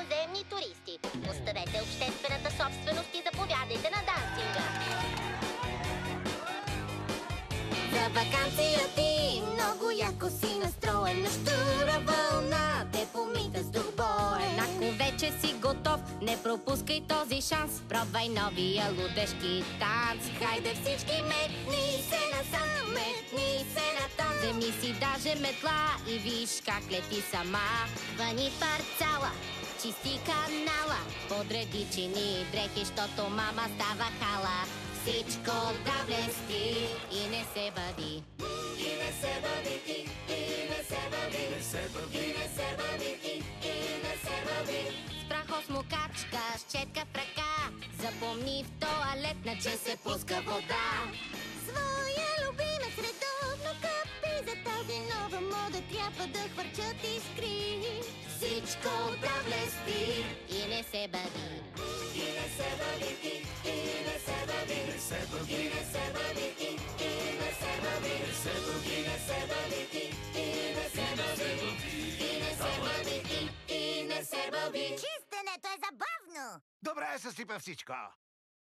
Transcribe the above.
чуждоземни туристи. Оставете обществената собственост и заповядайте на дансинга. За ваканция ти много яко си настроен, на щура вълна те помита с дух боен. Ако вече си готов, не пропускай този шанс. Пробвай новия лудешки танц. Хайде всички метни се насам, метни се натам. Вземи си даже метла и виж как лети сама. Хвани парцала, Чисти канала, подреди чини дрехи, щото мама става хала. Всичко да блести и не се бъди. И не се бъди ти, и не се бъди, и не се бъди ти, и не се бъди. С прахосмокачка, с четка в ръка, запомни в тоалетна, че се пуска вода. Своя любимец редовно къпи, за тази нова мода трябва да хвърчат искри. Всичко да блести и не се бъди. И не се бъди ти, и не се бъди, и не се бъди, и не се бъди ти, и не се бъди, и не се бъди, и не се бъди ти, и не се бъди, и не се бъди ти, и не се бъди. Чистенето е забавно! Добре, съсипа всичко.